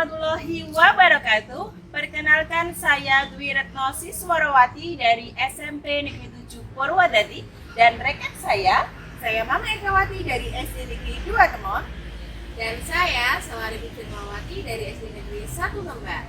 warahmatullahi wabarakatuh. Perkenalkan saya Dwi Retno Siswarawati dari SMP Negeri 7 Purwodadi dan rekan saya Mama Ekawati dari SD Negeri 2 Temon Dan saya Sawari Firmawati dari SD Negeri 1 Lembar.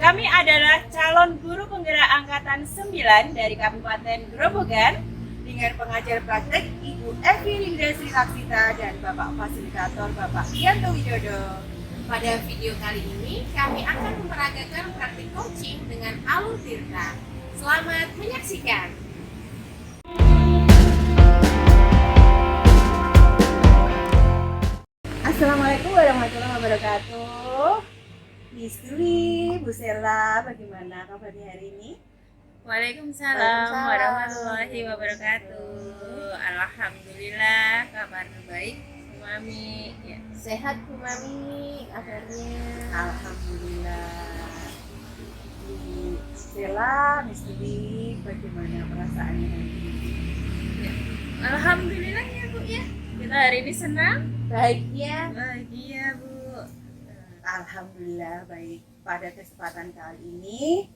Kami adalah calon guru penggerak angkatan 9 dari Kabupaten Grobogan dengan pengajar praktek Ibu Evi Ringgresri Laksita dan Bapak Fasilitator Bapak Yanto Widodo. Pada video kali ini kami akan memperagakan praktik coaching dengan Alur Tirta. Selamat menyaksikan. Assalamualaikum warahmatullahi wabarakatuh. Miss Dwi, Bu Sela, bagaimana kabarnya hari ini? Waalaikumsalam warahmatullahi wabarakatuh. Alhamdulillah kabarnya baik, Mami. Ya. Sehat Bu Mami kabarnya? Alhamdulillah. Bu Sela, Miss Dwi, bagaimana perasaannya hari ini? Ya. Alhamdulillah ya Bu ya. Kita hari ini senang, Bahagia. bahagia Bu. Alhamdulillah baik. Pada kesempatan kali ini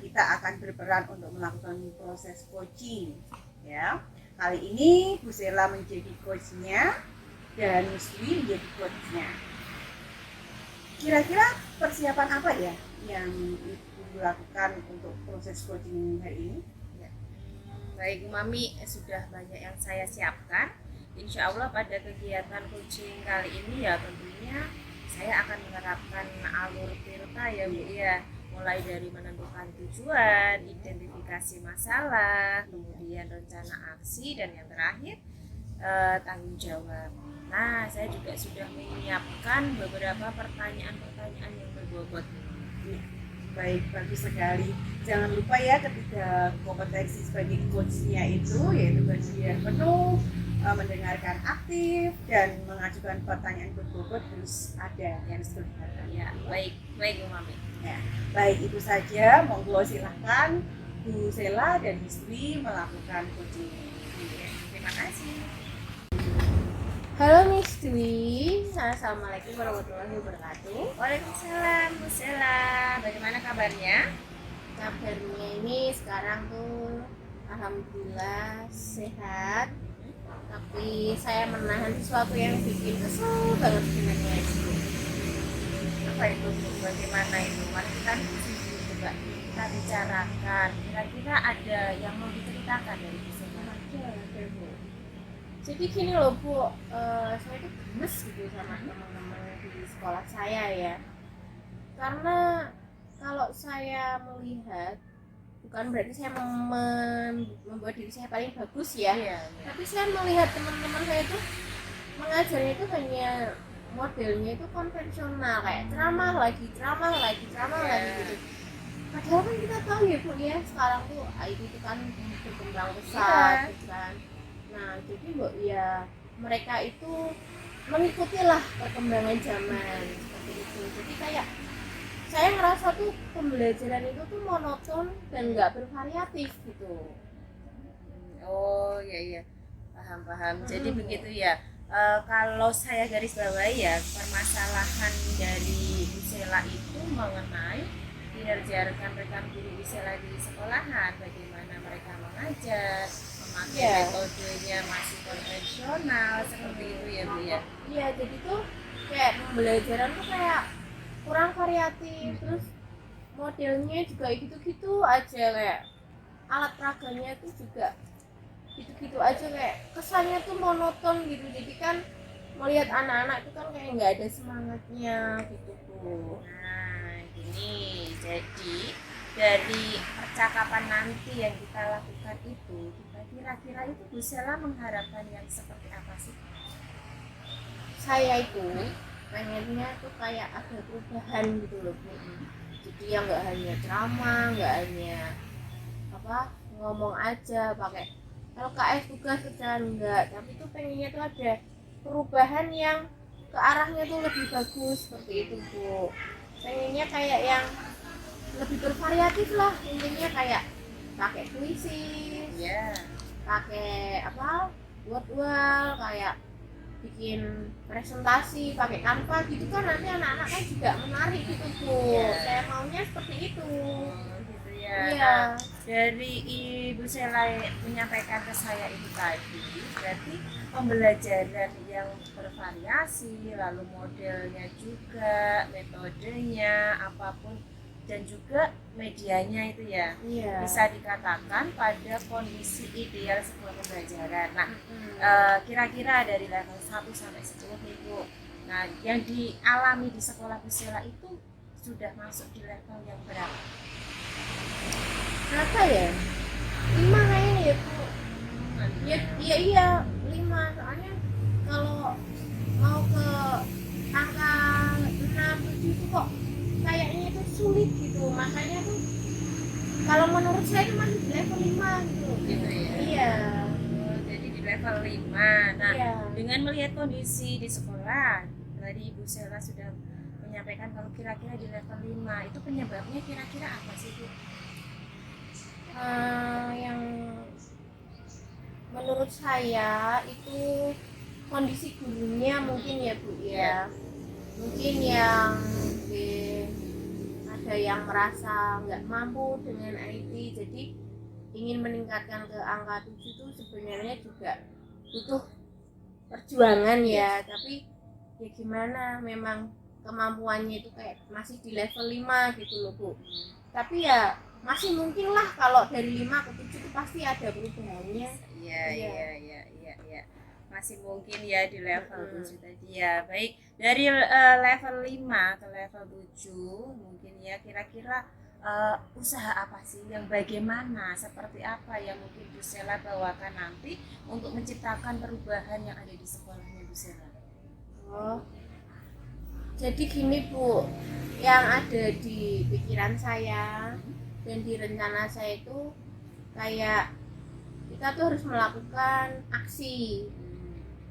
kita akan berperan untuk melakukan proses coaching. Ya, kali ini Bu Sela menjadi coachnya dan Miss Dwi menjadi coachnya. Kira-kira persiapan apa ya yang Ibu lakukan untuk proses coaching hari ini? Baik Mami, sudah banyak yang saya siapkan. Insya Allah pada kegiatan coaching kali ini ya tentunya saya akan menerapkan alur Tirta ya Bu ya. Mulai dari menentukan tujuan, identifikasi masalah, kemudian rencana aksi, dan yang terakhir tanggung jawab. Nah, saya juga sudah menyiapkan beberapa pertanyaan-pertanyaan yang berbobot. Baik, bagus sekali. Jangan lupa ya ketika kompetensi sebagai coachnya itu yaitu bersedia penuh, mendengarkan aktif dan mengajukan pertanyaan berbobot harus ada yang disebut Ya, baik Bu Mami. Ya, baik itu saja. Monggo silahkan Bu Sela dan Miss Dwi melakukan coaching. Terima kasih. Halo Miss Dwi, assalamualaikum warahmatullahi wabarakatuh. Waalaikumsalam Bu Sela. Bagaimana kabarnya? Kabarnya ini sekarang tuh alhamdulillah sehat. Tapi saya menahan sesuatu yang bikin kesel banget dengan ngaji. Apa itu Bu? Bagaimana itu? Mari kita coba kita bicarakan. Kira-kira ada yang mau diceritakan dari Bu Sela? Ada Bu. Jadi gini loh Bu, saya tuh gemes gitu sama teman-teman di sekolah saya ya. Karena kalau saya melihat, bukan berarti saya membuat diri saya paling bagus ya. Iya. Tapi saya melihat teman-teman saya itu mengajarnya itu hanya modelnya itu konvensional, kayak ceramah lagi gitu. Padahal kan kita tahu ya Bu ya, sekarang tuh IT itu kan berkembang pesat gitu kan. Nah jadi Bu ya, mereka itu mengikutilah perkembangan zaman seperti itu. Jadi kayak saya ngerasa tuh pembelajaran itu tuh monoton dan nggak bervariatif gitu. Oh iya, paham. Jadi begitu ya. Kalau saya garis bawahi ya, permasalahan dari Bu Sela itu mengenai kinerja rekan-rekan guru Bu Sela di sekolahan, bagaimana mereka mengajar, memakai metodenya masih konvensional seperti itu ya Bu ya. Iya, jadi tuh kayak pembelajaran tuh kayak kurang variatif, terus modelnya juga gitu-gitu aja, kayak alat peraganya tuh juga gitu-gitu aja, kayak kesannya tuh monoton gitu. Jadi kan melihat anak-anak itu kan kayak nggak ada semangatnya gitu Bu. Nah gini, jadi dari percakapan nanti yang kita lakukan itu, kita kira-kira itu Bu Sela mengharapkan yang seperti apa sih? Saya itu pengennya tuh kayak ada perubahan gitu loh Bu. Jadi yang nggak hanya ceramah, nggak hanya ngomong aja pakai LKS tugas kerjaan, enggak, tapi tuh pengennya tuh ada perubahan yang ke arahnya tuh lebih bagus seperti itu Bu. Pengennya kayak yang lebih bervariatif lah, intinya kayak pakai puisi, pakai word wall, kayak bikin presentasi pakai Canva gitu kan, nanti anak-anak kan juga menarik gitu Bu. Iya. Saya maunya seperti itu. Gitu ya. Iya. Nah, dari Ibu Sela menyampaikan ke saya itu tadi, berarti pembelajaran yang bervariasi, lalu modelnya juga, metodenya, apapun, dan juga medianya itu ya, Iya. bisa dikatakan pada kondisi ideal sebuah pembelajaran. Nah, kira-kira dari level 1 sampai 10 nih Bu, nah yang dialami di sekolah Bu Sela itu sudah masuk di level yang berapa? Apa ya? 5 kayaknya ya Bu. Ya iya 5, soalnya kalau mau ke angka 6, 7 itu kok kayaknya itu sulit gitu, makanya tuh kalau menurut saya itu masih di level 5 gitu. Gitu ya. Iya. Jadi di level 5. Nah, Iya. dengan melihat kondisi di sekolah, tadi Ibu Sela sudah menyampaikan kalau kira-kira di level 5 itu penyebabnya kira-kira apa sih Bu? Yang menurut saya itu kondisi gurunya mungkin ya Bu ya. Mungkin yang ada yang merasa nggak mampu dengan IT, jadi ingin meningkatkan ke angka 7 itu sebenarnya juga butuh perjuangan ya, tapi ya gimana, memang kemampuannya itu kayak masih di level 5 gitu loh Bu. Tapi ya masih mungkin lah, kalau dari 5 ke 7 itu pasti ada perubahannya. Iya, Iya. iya. Masih mungkin ya di level 7 tadi ya. Baik, dari level 5 ke level 7 mungkin ya, kira-kira usaha apa sih yang bagaimana, seperti apa yang mungkin Bu Sela bawakan nanti untuk menciptakan perubahan yang ada di sekolahnya Bu Sela? Oh, jadi gini Bu, yang ada di pikiran saya dan di rencana saya itu kayak kita tuh harus melakukan aksi.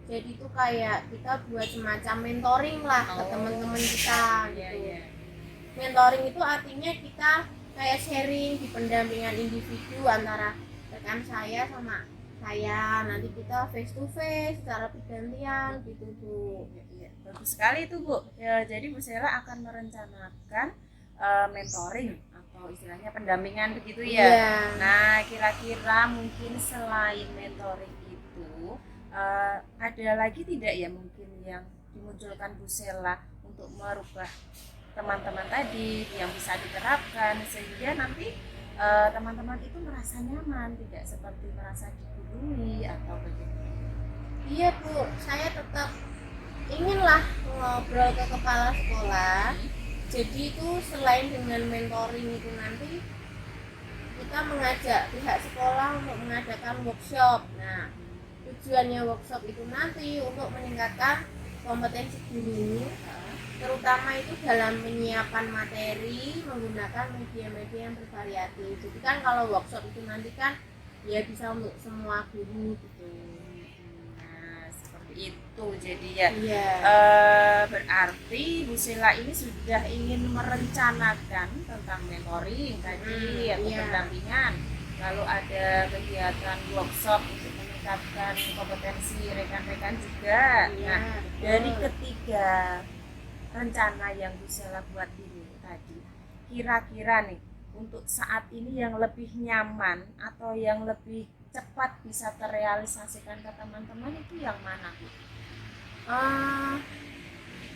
Jadi tuh kayak kita buat semacam mentoring lah ke teman-teman kita gitu. Mentoring itu artinya kita kayak sharing di pendampingan individu antara rekan saya sama saya, nanti kita face to face secara bergantian gitu Bu. Iya, bagus sekali itu Bu. Ya, jadi Bu Sela akan merencanakan mentoring atau istilahnya pendampingan begitu ya. Iya. Nah, kira-kira mungkin selain mentoring itu ada lagi tidak ya mungkin yang dimunculkan Bu Sela untuk merubah teman-teman tadi yang bisa diterapkan sehingga nanti teman-teman itu merasa nyaman, tidak seperti merasa digurui atau bagaimana? Iya Bu, saya tetap inginlah ngobrol ke kepala sekolah. Jadi itu selain dengan mentoring itu nanti kita mengajak pihak sekolah untuk mengadakan workshop. Nah, tujuannya workshop itu nanti untuk meningkatkan kompetensi guru, terutama itu dalam menyiapkan materi menggunakan media-media yang bervariatif. Jadi kan kalau workshop itu nanti kan ya bisa untuk semua guru gitu. Nah, seperti itu jadi ya. Iya. Berarti Bu Sela ini sudah ingin merencanakan tentang mentoring tadi atau iya. pendampingan, lalu ada kegiatan workshop untuk meningkatkan kompetensi rekan-rekan juga. Iya, Nah, betul. dari ketiga rencana yang Bu Sela buat ini tadi, kira-kira nih untuk saat ini yang lebih nyaman atau yang lebih cepat bisa terrealisasikan ke teman-teman itu yang mana Bu?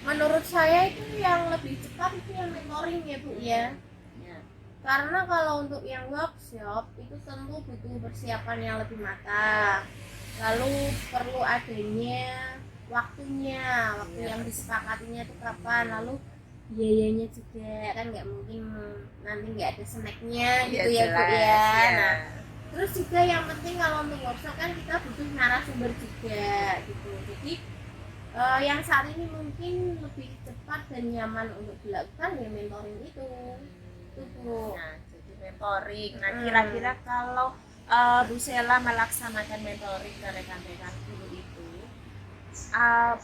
Menurut saya itu yang lebih cepat itu yang mentoring ya Bu ya. Ya. Karena kalau untuk yang workshop itu tentu butuh persiapan yang lebih matang. Lalu perlu adanya waktunya, waktu yang disepakatinya itu kapan, lalu biayanya juga kan nggak mungkin nanti nggak ada snacknya gitu ya Bu ya. Nah, terus juga yang penting kalau untuk workshop kan kita butuh narasumber juga gitu. Jadi yang saat ini mungkin lebih cepat dan nyaman untuk dilakukan ya mentoring itu Bu. Nah, jadi mentoring. Nah, kira-kira kalau Bu Sela melaksanakan mentoring ke rekan-rekan guru itu,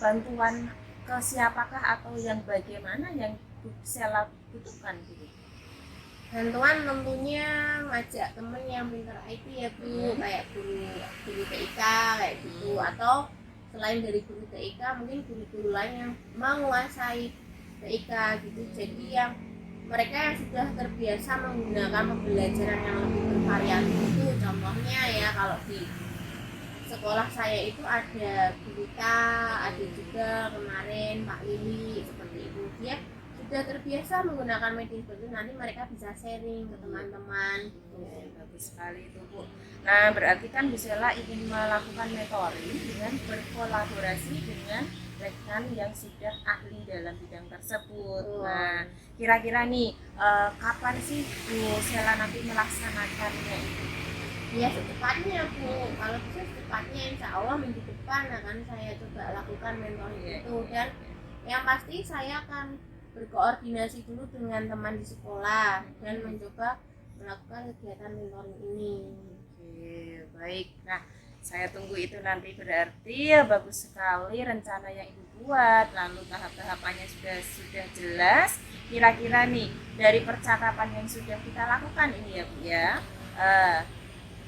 bantuan ke siapakah atau yang bagaimana yang Bu Sela butuhkan gitu? Bantuan tentunya ngajak temen yang pintar IT ya Bu, kayak guru TIK kayak gitu, atau selain dari guru TIK mungkin guru-guru lain yang menguasai TIK gitu. Jadi yang mereka yang sudah terbiasa menggunakan pembelajaran yang lebih bervariatif itu, contohnya ya kalau di sekolah saya itu ada Gurita, ada juga kemarin Pak Lili, seperti itu. Dia sudah terbiasa menggunakan media seperti itu, nanti mereka bisa sharing ke teman-teman gitu. Bagus sekali itu Bu. Nah berarti kan Bu Sela ingin melakukan mentoring dengan berkolaborasi dengan rekan yang sudah ahli dalam bidang tersebut. Nah kira-kira nih kapan sih Bu Sela nanti melaksanakannya itu? Ya secepatnya Bu, kalau bisa secepatnya insya Allah minggu depan akan saya coba lakukan mentoring itu. Dan yang pasti saya akan berkoordinasi dulu dengan teman di sekolah dan mencoba melakukan kegiatan mentoring ini. Oke, baik. Nah, saya tunggu itu nanti, berarti ya bagus sekali rencana yang Ibu buat, lalu tahap-tahapannya sudah jelas. Kira-kira nih dari percakapan yang sudah kita lakukan ini ya Bu ya,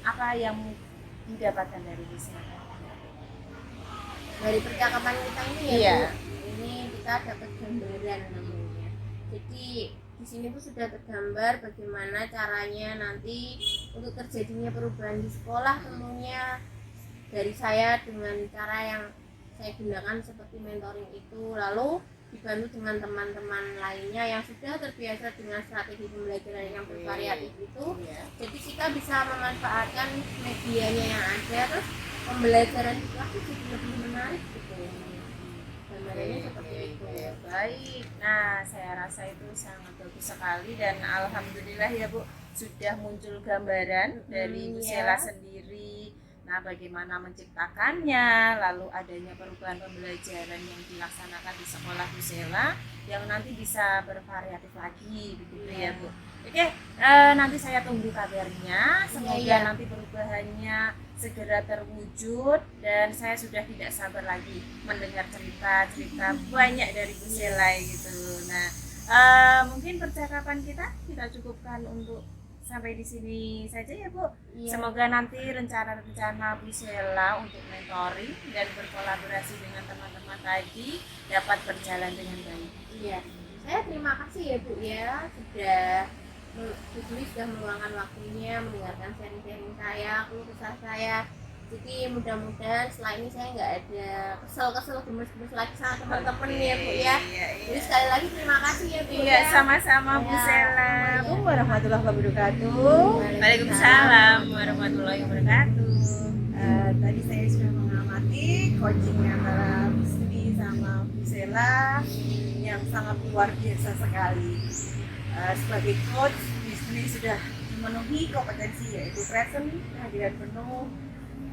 apa yang didapatkan dari Bu Sela? Dari percakapan kita ini ya Iya. Bu, ini kita dapat gambaran namanya. Jadi di sini tuh sudah tergambar bagaimana caranya nanti untuk terjadinya perubahan di sekolah, tentunya dari saya dengan cara yang saya gunakan seperti mentoring itu, lalu dibantu dengan teman-teman lainnya yang sudah terbiasa dengan strategi pembelajaran yang bervariatif itu. Jadi kita bisa memanfaatkan medianya yang ada, terus pembelajaran itu jadi lebih menarik gitu. Gambarannya seperti itu. Baik, nah saya rasa itu sangat bagus sekali dan alhamdulillah ya Bu sudah muncul gambaran dari Bu Sela sendiri. Nah bagaimana menciptakannya, lalu adanya perubahan pembelajaran yang dilaksanakan di sekolah Bu Sela yang nanti bisa bervariatif lagi begitu ya Bu. Oke, nanti saya tunggu kabarnya, semoga nanti perubahannya segera terwujud dan saya sudah tidak sabar lagi mendengar cerita-cerita banyak dari Bu Sela gitu. Nah, mungkin percakapan kita cukupkan untuk sampai di sini saja ya Bu. Semoga nanti rencana-rencana Bu Sela untuk mentoring dan berkolaborasi dengan teman-teman tadi dapat berjalan dengan baik. Iya, saya terima kasih ya Bu ya Bu Juli sudah meluangkan waktunya mendengarkan sharing-sharing saya, keluh kesah saya. Jadi mudah-mudahan setelah ini saya nggak ada kesel-kesel gemes-gemes lagi sama teman-teman ya Bu ya. Jadi sekali lagi terima kasih ya Bu. Iya, sama-sama Bu Sela. Assalamualaikum warahmatullahi wabarakatuh. Waalaikumsalam warahmatullahi wabarakatuh. Tadi saya sudah mengamati coaching antara Bu Sri sama Bu Sela yang sangat luar biasa sekali. Sebagai coach, Bu Sri sudah memenuhi kompetensi yaitu present, kehadiran penuh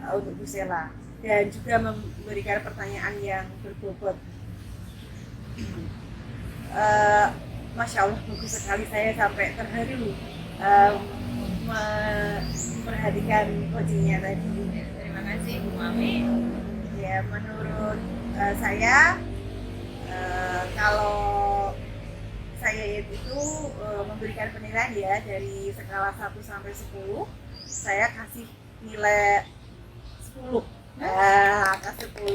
untuk Bu Sela dan juga memberikan pertanyaan yang berbobot. Masya Allah bagus sekali, saya sampai terharu memperhatikan coachingnya tadi. Terima kasih Bu Mami. Ya menurut saya kalau saya itu memberikan penilaian ya dari skala 1 sampai 10, saya kasih nilai 10. Angka 10.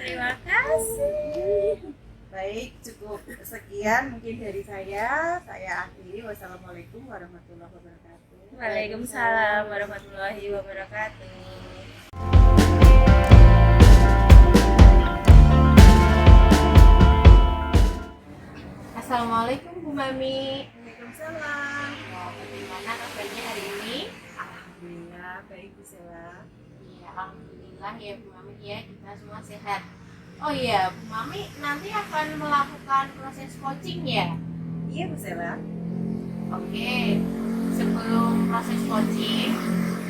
Terima kasih. Baik, cukup sekian mungkin dari saya. Saya akhiri. Wassalamualaikum warahmatullahi wabarakatuh. Waalaikumsalam warahmatullahi wabarakatuh. Assalamualaikum Bu Mami. Waalaikumsalam. Bagaimana kabarnya hari ini? Alhamdulillah baik Bu Sela. Ya, alhamdulillah ya Bu Mami ya, kita semua sehat. Oh iya Bu Mami nanti akan melakukan proses coaching ya? Iya Bu Sela. Oke, sebelum proses coaching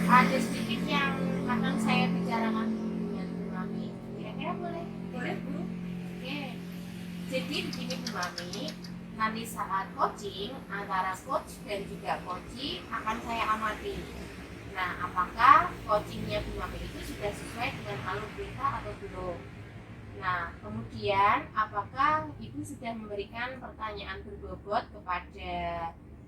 ada sedikit yang akan saya bicarakan dengan Bu Mami. Kira-kira boleh? Boleh Bu. Oke, jadi begini Bu Mami, nanti saat coaching antara coach dan juga coachee akan saya amati. Nah, apakah coachingnya Bu Mami itu sudah sesuai dengan alur perintah atau belum? Nah, kemudian apakah Ibu sudah memberikan pertanyaan berbobot kepada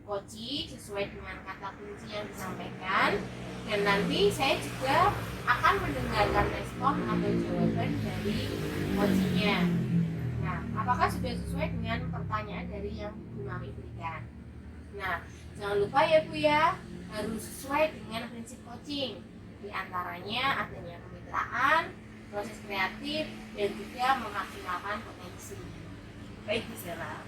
coaching sesuai dengan kata kunci yang disampaikan, dan nanti saya juga akan mendengarkan respon atau jawaban dari coachingnya. Nah, apakah sudah sesuai dengan pertanyaan dari yang Bu Mami berikan? Nah, jangan lupa ya Bu ya, harus sesuai dengan prinsip coaching. Di antaranya adanya kemitraan, proses kreatif, dan juga memaksimalkan potensi. Baik Bu Sela.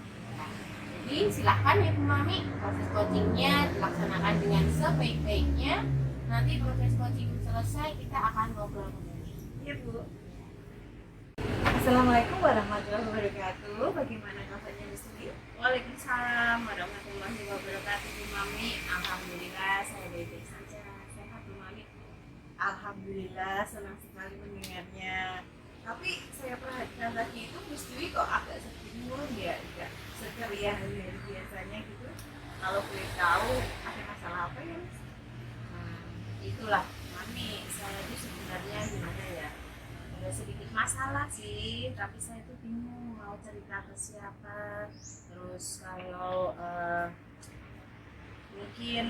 Jadi silahkan ya Bu Mami, proses coachingnya dilaksanakan dengan sebaik-baiknya. Nanti proses coaching selesai, kita akan ngobrol kembali. Iya Bu. Assalamualaikum warahmatullahi wabarakatuh. Bagaimana kabarnya Miss Dwi? Waalaikumsalam warahmatullahi wabarakatuh Bu Mami. Alhamdulillah saya baik-baik saja. Sehat Bu Mami. Alhamdulillah, senang sekali mendengarnya. Tapi saya perhatikan tadi itu Miss Dwi kok agak sedih ya, enggak sekeria hari-hari biasanya gitu. Kalau boleh tahu ada masalah apa ya Miss? Itulah Mami, saya itu sebenarnya gimana ya, ada sedikit masalah sih, tapi saya tuh bingung mau cerita ke siapa. Terus kalau mungkin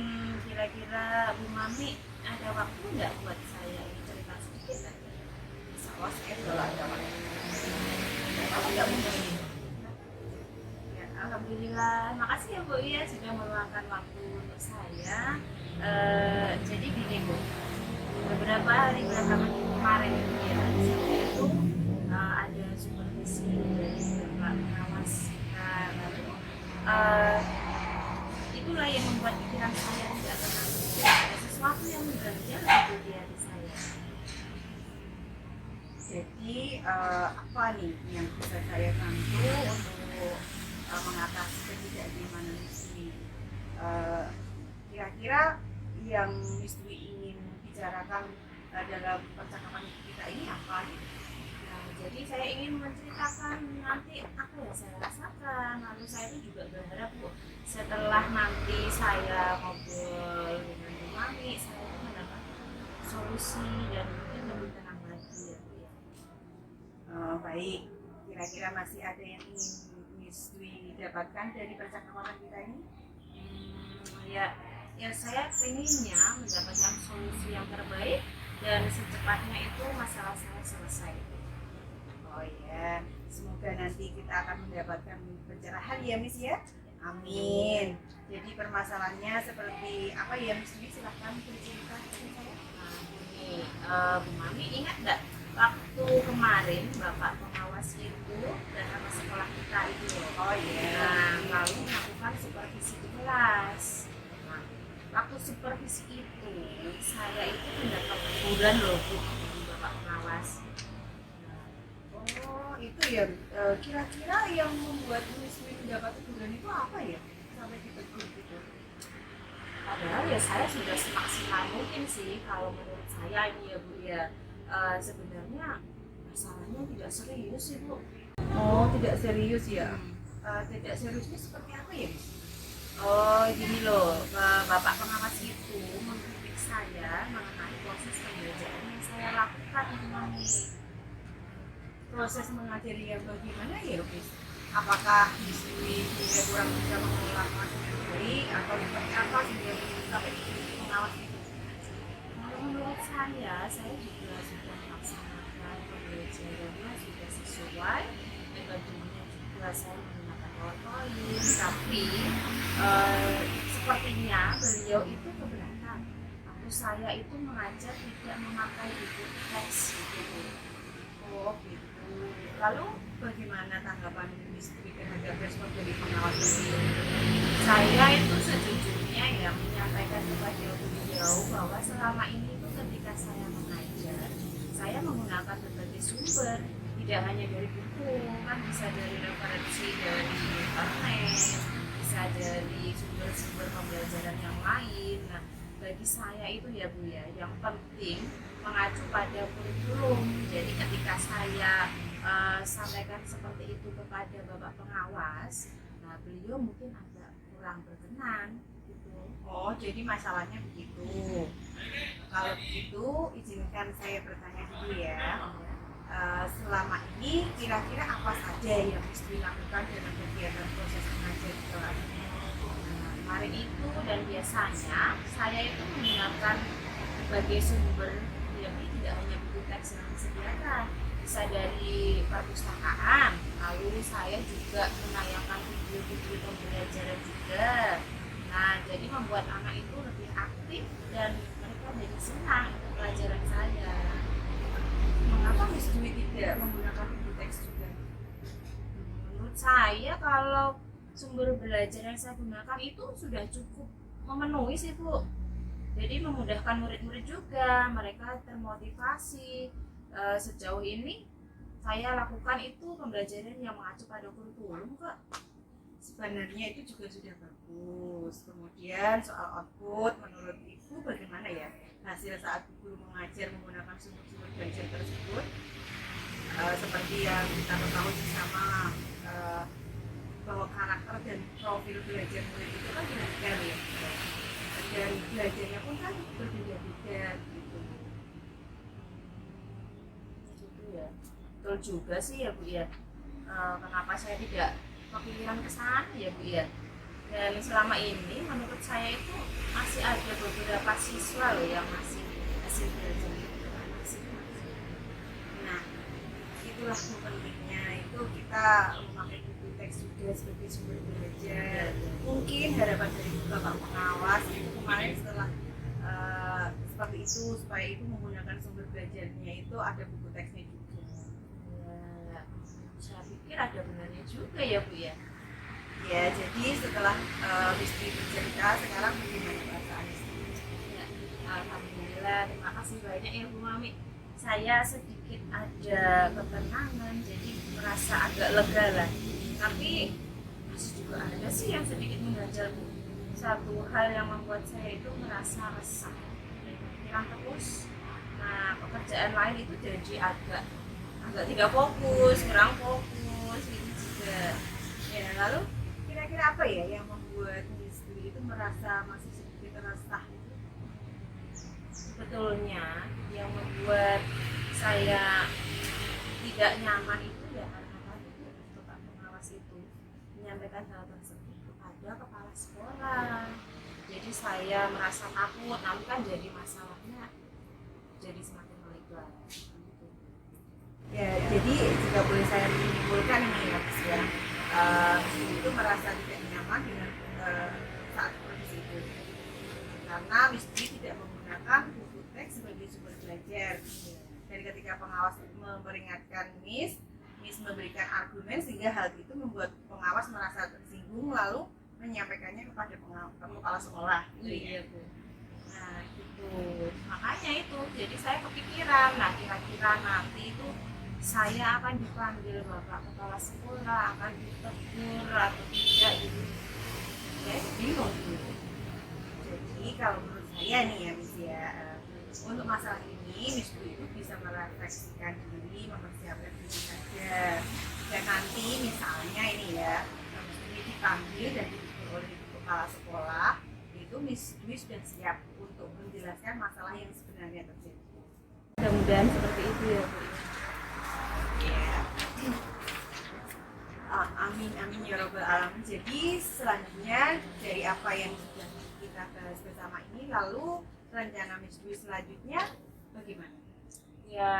kira-kira Bu Mami ada waktu nggak buat saya ini cerita sedikit aja? Insya Allah saya kalau ada waktu. Kalau nggak mungkin. Ya, alhamdulillah, makasih ya Bu ya sudah meluangkan waktu untuk saya. Jadi gini Bu, beberapa hari belakangan kemarin itu ya, saya itu ada supervisi dari Bapak pengawas kita, lalu itulah yang membuat pikiran saya tidak tenang. Ada sesuatu yang mengganjal gitu di hati saya. Jadi apa nih yang bisa saya bantu untuk mengatasi ketidaknyamanan Miss Dwi? Kira-kira yang Miss Dwi ingin bicarakan dalam percakapan kita ini apa gitu? Nah, jadi saya ingin menceritakan nanti apa yang saya rasakan. Lalu saya itu juga berharap Bu, setelah nanti saya ngobrol dengan Bu Mami, saya itu mendapat solusi dan mungkin lebih tenang lagi ya Bu ya. Baik, kira-kira masih ada yang ingin Miss Dwi dapatkan dari percakapan kita ini? Ya saya pengennya mendapatkan solusi yang terbaik dan secepatnya itu masalah saya selesai. Oh ya, semoga nanti kita akan mendapatkan pencerahan ya Miss ya. Amin. Jadi permasalahannya seperti apa ya Miss Dwi? Silahkan bercerita ke saya. Nah ini Bu Mami ingat nggak waktu kemarin Bapak pengawas itu datang ke sekolah kita itu loh. Oh iya. Nah lalu melakukan supervisi di kelas. Nah waktu supervisi itu saya itu mendapat teguran loh Bu dari Bapak pengawas. Oh itu ya. Kira-kira yang membuat Miss Dwi mendapat teguran itu apa ya? Sampai ditegur gitu. Padahal ya saya sudah semaksimal mungkin sih kalau menurut saya ini ya Bu ya. Sebenarnya masalahnya tidak serius sih Bu. Oh tidak serius ya? Tidak seriusnya seperti apa ya Miss? Oh gini loh, Bapak pengawas itu mengkritik saya mengenai proses pembelajaran yang saya lakukan itu Mami. Proses mengajari yang bagaimana ya Miss? Apakah Miss Dwi sehingga kurang bisa mengelola kelasnya sendiri atau seperti apa sehingga sampai dikritik pengawas itu? Kalau menurut saya juga sudah melaksanakan pembelajarannya sudah sesuai, metodenya juga saya menggunakan PowerPoint, tapi sepertinya beliau itu keberatan waktu saya itu mengajar tidak memakai buku teks gitu. Oh gitu. Lalu bagaimana tanggapan Miss Dwi terhadap respon dari pengawas itu? Saya itu sejujurnya ya menyampaikan kepada beliau bahwa selama ini itu ketika saya mengajar, saya menggunakan berbagai sumber, tidak hanya dari buku, kan bisa dari referensi dari internet, bisa dari sumber-sumber pembelajaran yang lain. Nah, bagi saya itu ya Bu ya, yang penting mengacu pada kurikulum. Jadi ketika saya sampaikan seperti itu kepada Bapak pengawas, nah beliau mungkin agak kurang berkenan gitu. Oh jadi masalahnya begitu. Kalau begitu izinkan saya bertanya dulu ya. Selama ini kira-kira apa saja yang Miss Dwi lakukan dalam kegiatan proses mengajar di kelas? kemarin itu, dan biasanya saya itu menggunakan sebagai sumber, jadi tidak hanya buku teks yang disediakan, bisa dari perpustakaan, lalu saya juga menayangkan video-video pembelajaran juga. Nah, jadi membuat anak itu lebih aktif dan mereka jadi senang untuk pelajaran saya. Mengapa Miss Dwi tidak menggunakan buku teks juga? Menurut saya kalau sumber belajar yang saya gunakan itu sudah cukup memenuhi sih Bu. Jadi memudahkan murid-murid juga, mereka termotivasi. Sejauh ini saya lakukan itu pembelajaran yang mengacu pada kurikulum kok. Sebenarnya itu juga sudah bagus. Kemudian soal output, menurut Ibu bagaimana ya hasil saat guru mengajar menggunakan sumber-sumber belajar tersebut? Seperti yang kita ketahui bersama, bahwa karakter dan profil belajar murid itu kan berbeda ya, dan belajarnya pun kan berbeda-beda gitu. Gitu ya. Betul juga sih ya Bu ya. Kenapa saya tidak kepikiran ke sana ya Bu ya. Dan selama ini menurut saya itu masih ada beberapa siswa loh yang masih hasil belajar itu masih. Nah, itulah pentingnya itu kita memakai buku teks juga sebagai sumber belajar. Mungkin harapan dari Bapak pengawas itu kemarin setelah seperti itu, supaya itu menggunakan sumber belajarnya itu ada buku teksnya juga. Ya, saya pikir ada benarnya juga ya Bu ya. Ya, jadi setelah Miss Dwi bercerita, sekarang bagaimana perasaan Miss Dwi? Ya, alhamdulillah, terima kasih banyak ya Bu Mami. Saya sedikit ada ketenangan, jadi merasa agak lega lah. Tapi masih juga ada sih yang sedikit mengganjal Bu. Satu hal yang membuat saya itu merasa resah, kurang terus. Nah, pekerjaan lain itu jadi agak tidak fokus, kurang fokus gitu juga. Ya, lalu kira-kira apa ya yang membuat Miss Dwi itu merasa masih sedikit resah? Sebetulnya yang membuat saya tidak nyaman itu ya karena tadi Bapak pengawas itu menyampaikan hal tersebut kepada kepala sekolah. Jadi saya merasa takut, namun kan jadi masalahnya jadi semakin melebar. Ya, jadi jika boleh saya menyimpulkan ini ya, Miss ya, Miss Dwi itu merasa tidak nyaman dengan saat kondisi itu, karena Miss Dwi tidak menggunakan buku teks sebagai sumber belajar. Dan ketika pengawas memperingatkan Miss memberikan argumen sehingga hal itu membuat pengawas merasa tersinggung, lalu menyampaikannya kepada kepala sekolah. Iya Bu. Nah gitu, makanya itu jadi saya kepikiran, nah kira-kira nanti itu saya akan dipanggil Bapak kepala sekolah, akan ditegur atau tidak gitu. Saya bingung gitu. Jadi kalau menurut saya nih ya Miss ya, untuk masalah ini Miss Dwi itu bisa merefleksikan diri, mempersiapkan diri saja. Dan nanti misalnya ini ya, Miss Dwi dipanggil dan ditegur oleh kepala sekolah, itu Miss Dwi sudah siap untuk menjelaskan masalah yang sebenarnya terjadi. Mudah-mudahan seperti itu ya Bu. Ya. Amin amin ya robbal alamin. Jadi selanjutnya dari apa yang sudah kita bahas bersama ini, lalu rencana Miss Dwi selanjutnya bagaimana? Ya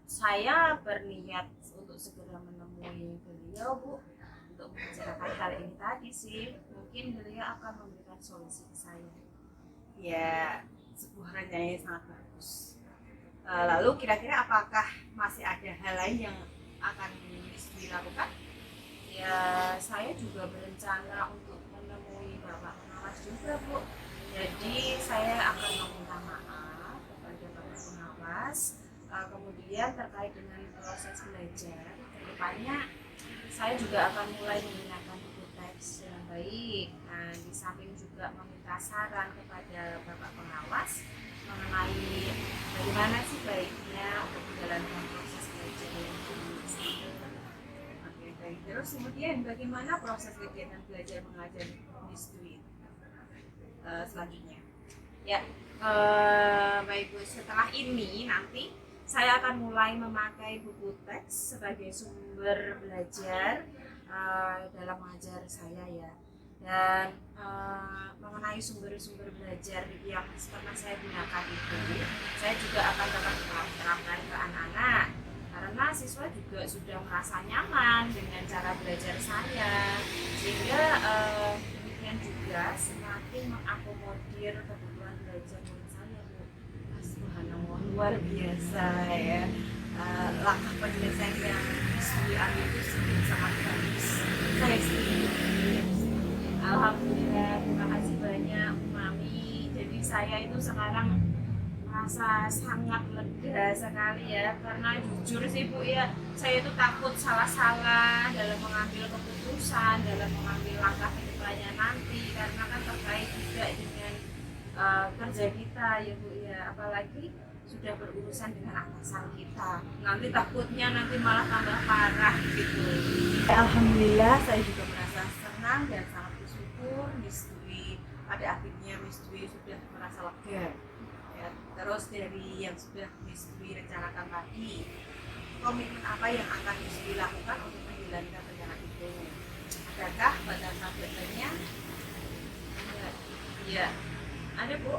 saya berniat untuk segera menemui beliau Bu untuk membicarakan hal ini tadi sih. Mungkin beliau akan memberikan solusi ke saya. Ya, sebuah rencana yang sangat bagus. Lalu kira-kira apakah masih ada hal lain yang akan Miss Dwi lakukan? Ya saya juga berencana untuk menemui Bapak pengawas juga Bu. Jadi saya akan meminta maaf kepada Bapak pengawas. Kemudian terkait dengan proses belajar kedepannya, saya juga akan mulai menggunakan buku teks yang baik. Nah, di samping juga meminta saran kepada Bapak pengawas mengenai bagaimana sih baiknya untuk menjalankan proses belajar yang Oke, baik. Terus kemudian bagaimana proses kegiatan belajar mengajar Miss Dwi selanjutnya? Ya, baik Bu. Setelah ini nanti saya akan mulai memakai buku teks sebagai sumber belajar dalam mengajar saya ya. Dan mengenai sumber-sumber belajar yang pernah saya gunakan itu, saya juga akan dapat menerapkan ke anak-anak karena siswa juga sudah merasa nyaman dengan cara belajar saya, sehingga demikian juga semakin mengakomodir kebutuhan belajar murid saya, Bu. Subhanallah, luar biasa ya. Langkah penyelesaian yang diambil itu sangat bagus. Saya setuju. Alhamdulillah, terima kasih banyak Bu Mami. Jadi saya itu sekarang merasa sangat lega sekali ya, karena jujur sih Bu ya, saya itu takut salah-salah dalam mengambil keputusan, dalam mengambil langkah ke depannya nanti, karena kan terkait juga dengan kerja kita ya Bu ya, apalagi sudah berurusan dengan atasan kita, nanti takutnya nanti malah tambah parah gitu. Alhamdulillah saya juga merasa senang dan sangat bersyukur Miss Dwi, pada akhirnya Miss Dwi sudah merasa lega ya. Terus dari yang sudah Miss Dwi rencanakan tadi, komitmen apa yang akan Miss Dwi lakukan untuk menjalankan rencana itu? Adakah batasan deadline-nya? Iya, ada Bu.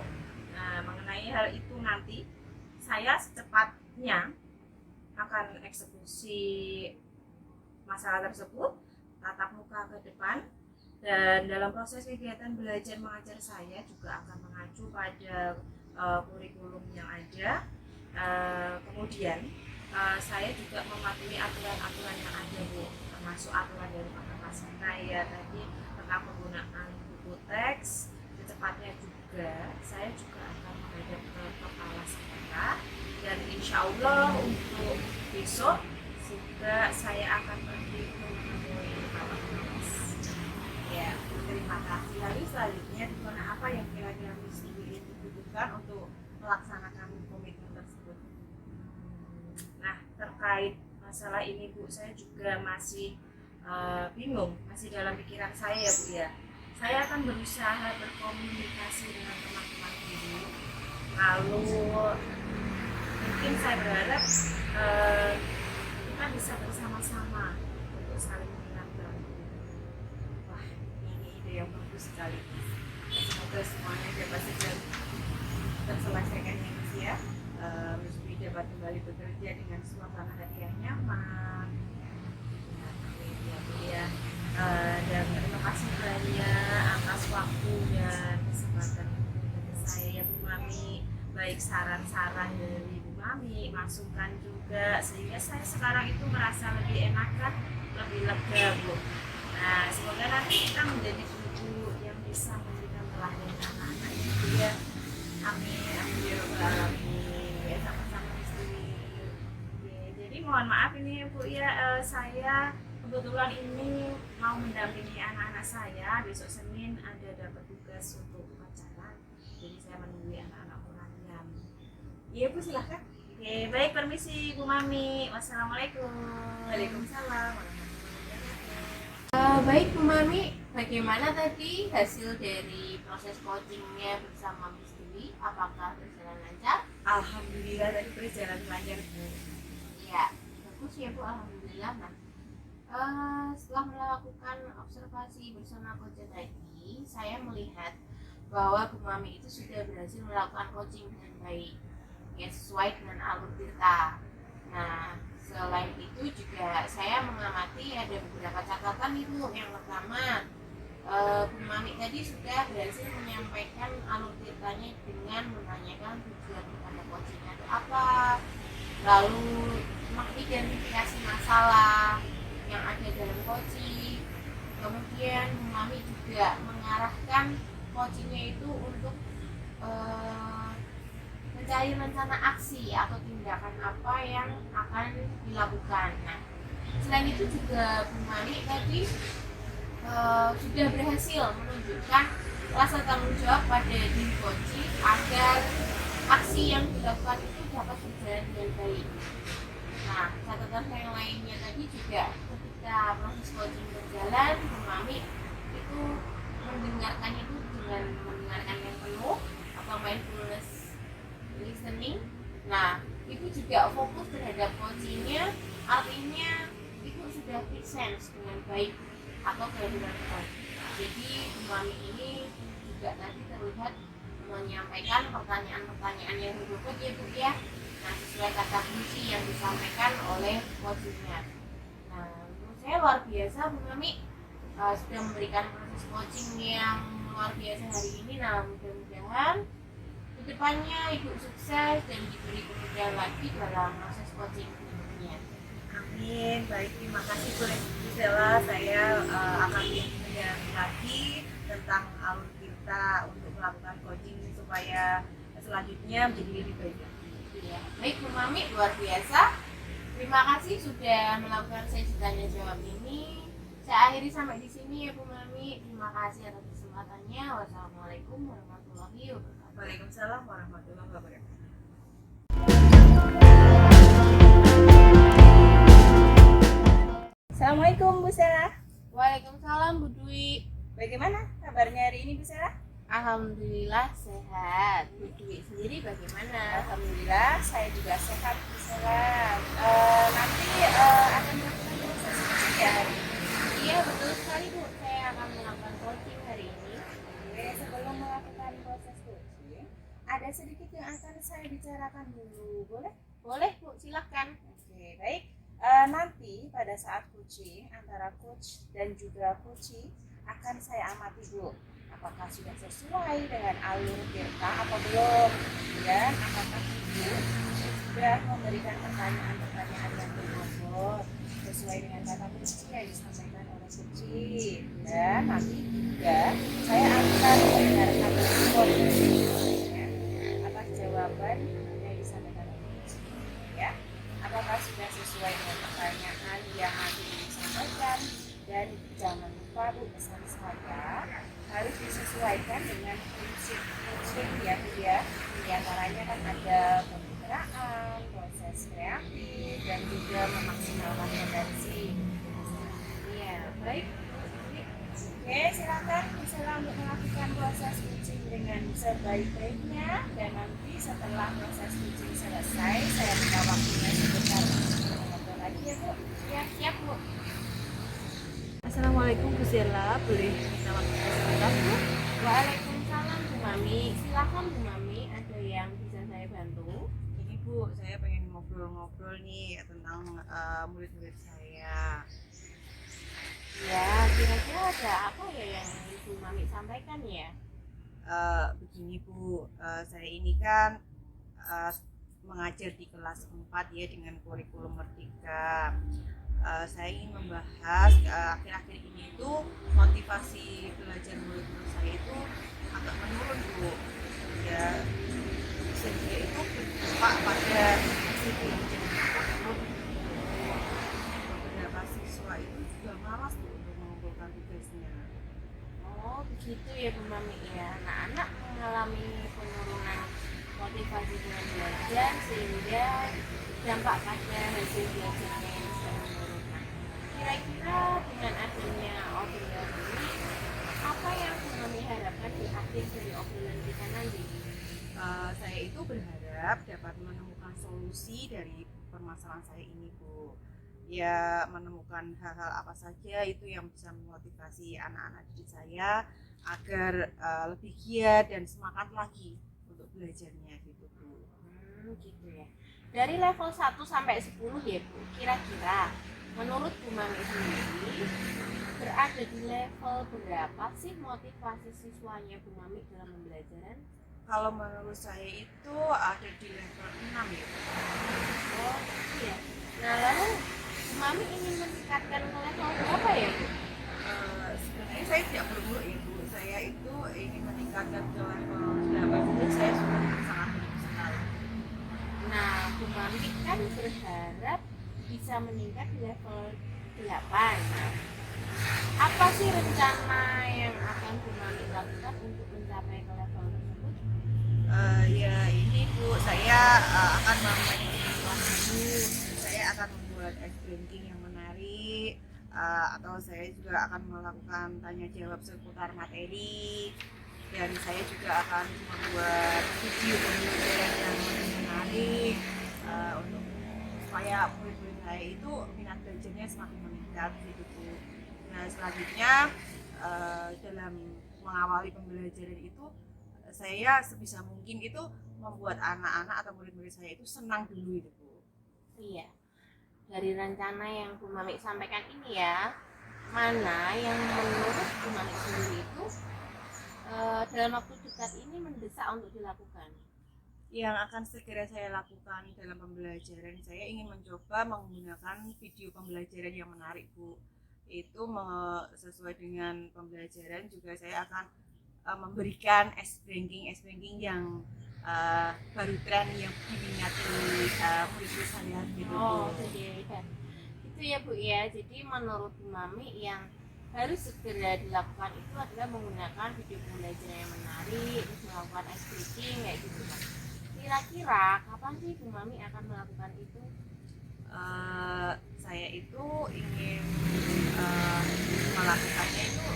Nah, mengenai hal itu nanti saya secepatnya akan eksekusi masalah tersebut, tatap muka ke depan, dan dalam proses kegiatan belajar mengajar saya juga akan mengacu pada kurikulum yang ada. Kemudian saya juga mematuhi aturan-aturan yang ada Bu, termasuk aturan dari Kemenkes kita ya tadi tentang penggunaan buku teks. Secepatnya juga saya juga akan menghadap ke kepala sekolah, dan insya Allah untuk besok juga saya akan pergi menemui Bapak Kemenkes. Ya, terima kasih. Lalu selanjutnya zona apa yang kira-kira Miss Dwi dibutuhkan untuk melaksanakan komitmen tersebut? Nah, terkait masalah ini Bu, saya juga masih bingung, masih dalam pikiran saya ya Bu ya. Saya akan berusaha berkomunikasi dengan teman-teman guru. Lalu mungkin saya berharap kita bisa bersama-sama untuk saling mengingatkan. Wah, ini ide yang bagus sekali. Semoga semuanya dapat segera terselesaikan ya Miss ya. Miss Dwi dapat kembali bekerja dengan suasana hati yang nyaman. Ya. Dan terima kasih banyak atas waktu dan kesempatan dari saya ya Bu Mami, baik saran-saran dari Bu Mami, masukan juga, sehingga saya sekarang itu merasa lebih enakan, lebih lega Bu. Nah, semoga nanti kita menjadi guru yang bisa memberikan teladan anak-anak itu ya. Amin, amin ya rabbal alamin. Ya, sama-sama Miss Dwi. Oke, jadi mohon maaf ini Bu ya, saya kebetulan ini mau mendampingi anak-anak saya. Besok Senin ada dapat tugas untuk upacara, jadi saya menunggu anak-anak pelatihan. Iya Bu, silahkan. Oke, baik, permisi Bu Mami. Wassalamualaikum. Waalaikumsalam. Baik Bu Mami, bagaimana tadi hasil dari proses coachingnya bersama Miss Dwi? Apakah berjalan lancar? Alhamdulillah tadi berjalan lancar Bu. Ya, bagus ya Bu, alhamdulillah. Setelah melakukan observasi bersama coach tadi, saya melihat bahwa Bu Mami itu sudah berhasil melakukan coaching dengan baik, ya sesuai dengan alur Tirta. Nah, selain itu juga saya mengamati ada beberapa catatan Ibu. Yang pertama, Bu Mami tadi sudah berhasil menyampaikan alur Tirtanya dengan menanyakan tujuan pada coachingnya itu apa, lalu mengidentifikasi masalah yang ada dalam coaching. Kemudian Mami juga mengarahkan coachingnya itu untuk mencari rencana aksi atau tindakan apa yang akan dilakukan. Nah, selain itu juga Bu Mami tadi sudah berhasil menunjukkan rasa tanggung jawab pada diri coaching agar aksi yang dilakukan itu dapat berjalan dengan baik. Nah, catatan yang lainnya tadi juga ketika proses coaching berjalan, Bu Mami itu mendengarkannya itu dengan mendengarkan yang penuh atau mindfulness listening. Nah, itu juga fokus terhadap coachingnya, artinya itu sudah present dengan baik atau graduate talk. Jadi Bu Mami ini juga tadi terlihat menyampaikan pertanyaan-pertanyaan yang berbobot ya Bu ya. Nah, sesuai kata kunci yang disampaikan oleh coachingnya. Nah, menurut saya luar biasa Bu Mami sudah memberikan proses coaching yang luar biasa hari ini. Nah, mudah-mudahan kedepannya Ibu sukses dan diberi kemudahan lagi dalam proses coaching berikutnya. Amin. Baik, terima kasih Bu Gisela. Saya akan mendalami lagi tentang alur kita untuk melakukan coaching supaya selanjutnya menjadi lebih baik. Ya. Baik Bu Mami, luar biasa. Terima kasih sudah melakukan sesi tanya jawab ini. Saya akhiri sampai di sini ya Bu Mami. Terima kasih atas kesempatannya. Wassalamualaikum warahmatullahi wabarakatuh. Waalaikumsalam warahmatullahi wabarakatuh. Assalamualaikum Bu Sarah. Waalaikumsalam Bu Dwi. Bagaimana kabarnya hari ini Bu Sarah? Alhamdulillah sehat. Bu Dwi sendiri bagaimana? Alhamdulillah saya juga sehat Bu Sarah. Nanti akan melakukan proses coaching ya hari ini. Iya betul sekali Bu. Saya akan melakukan coaching hari ini. Oke, sebelum melakukan proses coaching, ada sedikit yang akan saya bicarakan dulu, boleh? Boleh Bu, silakan. Oke, baik. Nanti pada saat coaching antara coach dan juga coaching akan saya amati Bu, apakah sudah sesuai dengan alur Tirta atau belum, dan apakah Ibu sudah memberikan pertanyaan-pertanyaan yang berbobot sesuai dengan kata kunci yang disampaikan oleh coaching. Dan nanti juga saya akan mendengarkan respon atas jawaban yang disampaikan oleh coaching, ya. Apakah sudah sesuai dengan pertanyaan yang nanti disampaikan, dan jangan lupa Bu, pesan saya harus disesuaikan dengan prinsip coaching ya Bu ya. Di antaranya kan ada pembicaraan, proses kreatif, dan juga memaksimalkan potensi. Iya, baik. Oke, silakan misalnya untuk melakukan proses coaching dengan sebaik-baiknya, dan nanti setelah proses coaching selesai saya minta waktunya sebentar untuk ngobrol lagi ya Bu. Ya, siap Bu. Assalamualaikum Bu Zela, boleh minta waktu sebentar Bu? Waalaikumsalam Bu Mami. Silakan Bu Mami, ada yang bisa saya bantu? Ini Bu, saya pengen ngobrol-ngobrol nih tentang murid-murid saya. Ya, kira-kira ada apa ya yang Bu Mami sampaikan ya? Begini Bu, saya ini kan mengajar di kelas 4 ya dengan kurikulum Merdeka. Saya ingin membahas akhir-akhir ini itu motivasi belajar murid-murid saya itu agak menurun Bu, ya sehingga itu berdampak pada hasil belajar menurun. Beberapa siswa itu juga malas Bu untuk mengumpulkan tugasnya. Oh, begitu ya Bu Mami ya. Anak-anak mengalami penurunan motivasi dengan belajar sehingga dampak pada hasil belajarnya yang bisa menurun. Kira-kira dengan adanya obrolan ini, apa yang Bu Mami harapkan di akhir dari obrolan kita nanti? Saya itu berharap dapat menemukan solusi dari permasalahan saya ini Bu. Ya, menemukan hal-hal apa saja itu yang bisa memotivasi anak-anak didik saya agar lebih giat dan semangat lagi untuk belajarnya gitu Bu. Gitu ya. Dari level 1 sampai 10 ya Bu, kira-kira menurut Bu Mami sendiri berada di level berapa sih motivasi siswanya Bu Mami dalam pembelajaran? Kalau menurut saya itu ada di level 6 ya Bu. Oh iya. Nah lalu Bu Mami ingin meningkatkan ke level berapa ya Bu? Sebenarnya saya tidak buru-buru ya Bu. Saya itu ingin meningkatkan ke level 8 itu saya sudah sangat bagus sekali. Nah Bu Mami kan berharap bisa meningkat di level 8. Nah, apa sih rencana yang akan Bu Mami lakukan untuk mencapai ke level tersebut? Ya ini Bu, saya akan memperbaiki kelas dulu. Saya akan membuat ice banking yang menarik, atau saya juga akan melakukan tanya jawab seputar materi, dan saya juga akan membuat video pembelajaran yang menarik untuk supaya murid-murid saya itu minat belajarnya semakin meningkat gitu Bu. Nah, selanjutnya dalam mengawali pembelajaran itu saya sebisa mungkin itu membuat anak-anak atau murid-murid saya itu senang dulu itu Bu. Iya. Dari rencana yang Bu Mami sampaikan ini ya, mana yang menurut Bu Mami sendiri itu dalam waktu dekat ini mendesak untuk dilakukan? Yang akan segera saya lakukan dalam pembelajaran, saya ingin mencoba menggunakan video pembelajaran yang menarik Bu. Itu sesuai dengan pembelajaran juga saya akan memberikan S-banking yang baru tren yang diminati murid-murid saya gitu Bu. Jadi itu ya Bu ya. Jadi menurut Bu Mami yang harus segera dilakukan itu adalah menggunakan video pembelajaran yang menarik, terus melakukan S-banking kayak gitu kan. Kira-kira kapan sih Bu Mami akan melakukan itu? Saya itu ingin melakukannya itu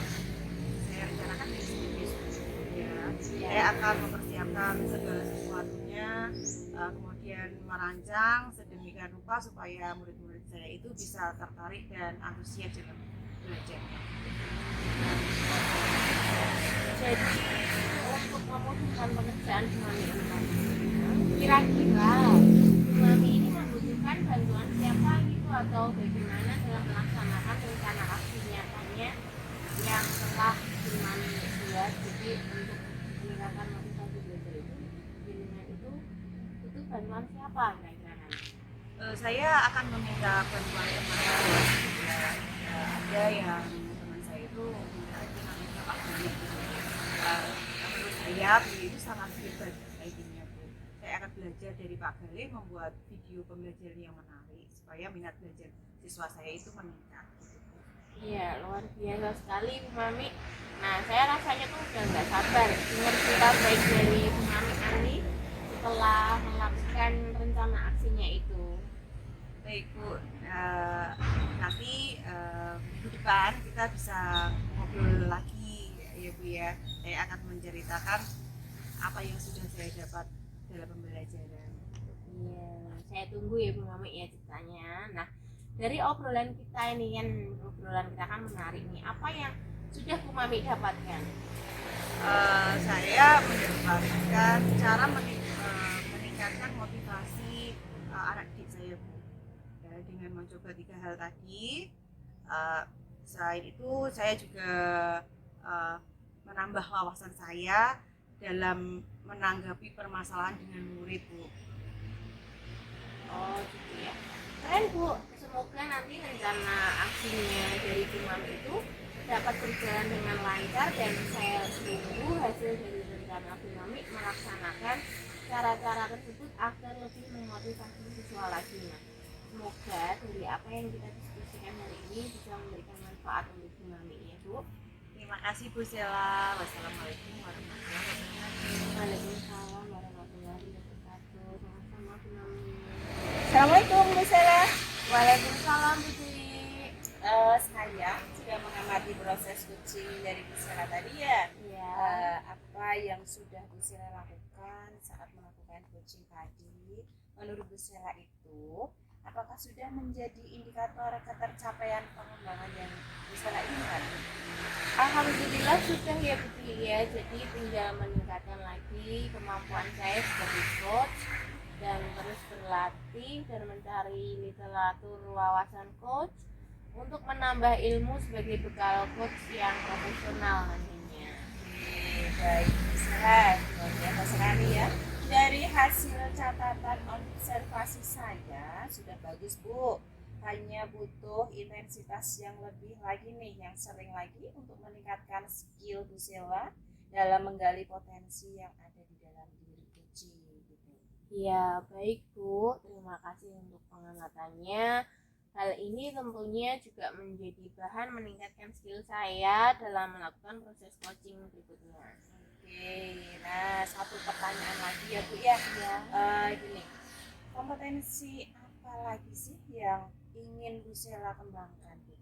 saya rencanakan besok ya. Saya akan mempersiapkan segala sesuatunya, kemudian merancang sedemikian rupa supaya murid-murid saya itu bisa tertarik dan antusias dengan belajarnya. Jadi untuk memudahkan pekerjaan Bu Mami ini, kira-kira Bu Mami ini membutuhkan bantuan siapa gitu atau bagaimana dalam melaksanakan rencana aksi nyatanya yang telah Bu Mami buat? Jadi untuk meningkatkan motivasi belajar itu, bimbingan itu butuh bantuan siapa kira-kira nanti? Saya akan meminta bantuan teman saya. Ada yang teman saya itu minta itu namanya Pak Budi. Menurut saya beliau itu sangat hebat idenya Bu. Saya akan belajar dari Pak Galih membuat video pembelajaran yang menarik supaya minat belajar siswa saya itu meningkat. Iya, luar biasa sekali Bu Mami. Nah, saya rasanya tuh udah nggak sabar dengar cerita baik dari Bu Mami ini setelah melakukan rencana aksinya itu. Baik Bu, nanti minggu depan kita bisa ngobrol lagi ya Bu ya. Saya akan menceritakan apa yang sudah saya dapat dalam pembelajaran. Iya, saya tunggu ya Bu Mami ya ceritanya. Nah, dari obrolan kita ini kan, obrolan kita kan menarik nih. Apa yang sudah Bu Mami dapatkan? Saya mendapatkan cara meningkatkan motivasi anak didik saya Bu. Ya, dengan mencoba 3 hal tadi. Selain itu saya juga menambah wawasan saya dalam menanggapi permasalahan dengan murid Bu. Oh gitu ya. Keren Bu. Semoga nanti rencana aksinya dari Bu Mami itu dapat berjalan dengan lancar dan saya tunggu hasil dari rencana Bu Mami melaksanakan cara-cara tersebut agar lebih memotivasi siswa lagi. Nah, semoga dari apa yang kita diskusikan hari ini bisa memberikan manfaat untuk Bu Mami ya Bu. Terima kasih Bu Sela. Wassalamualaikum warahmatullahi wabarakatuh. Waalaikumsalam warahmatullahi wabarakatuh. Sama-sama Bu Mami. Assalamualaikum Bu Sela. Waalaikumsalam Bu Dwi. Saya sudah mengamati proses coaching dari Bu Sela tadi ya. Iya. Apa yang sudah Bu Sela lakukan saat melakukan coaching tadi menurut Bu Sela itu apakah sudah menjadi indikator ketercapaian pengembangan yang Bu Sela inginkan? Alhamdulillah sudah ya Bu Dwi ya. Jadi tinggal meningkatkan lagi kemampuan saya sebagai coach dan terus berlatih dan mencari literatur wawasan coach untuk menambah ilmu sebagai bekal coach yang profesional nantinya. Baik, Bu Sela, luar biasa sekali ya. Dari hasil catatan observasi saya sudah bagus Bu. Hanya butuh intensitas yang lebih lagi nih, yang sering lagi untuk meningkatkan skill Bu Sela dalam menggali potensi yang ada di dalam diri coaching gitu. Ya baik Bu, terima kasih untuk pengamatannya. Hal ini tentunya juga menjadi bahan meningkatkan skill saya dalam melakukan proses coaching berikutnya. Oke, nah satu pertanyaan lagi ya Bu ya. Gini, kompetensi apa lagi sih yang ingin Bu Sela kembangkan Bu?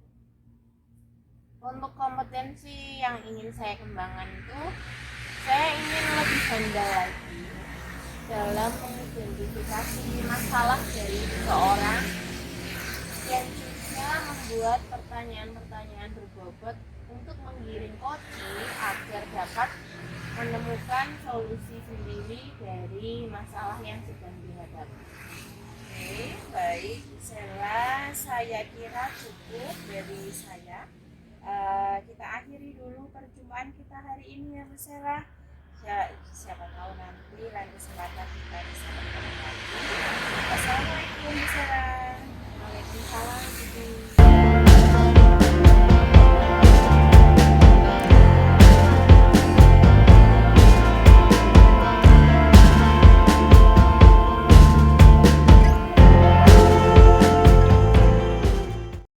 Untuk kompetensi yang ingin saya kembangkan itu, saya ingin lebih handal lagi dalam mengidentifikasi masalah dari seseorang yang juga membuat pertanyaan-pertanyaan berbobot untuk menggiring koci agar dapat menemukan solusi sendiri dari masalah yang sedang dihadapi. Oke, baik Bu Sela, saya kira cukup dari saya. Kita akhiri dulu perjumpaan kita hari ini ya Bu Sela. Siapa tahu nanti lain kesempatan kita bisa bertemu lagi. Wassalamualaikum Bu Sela. Waalaikumsalam.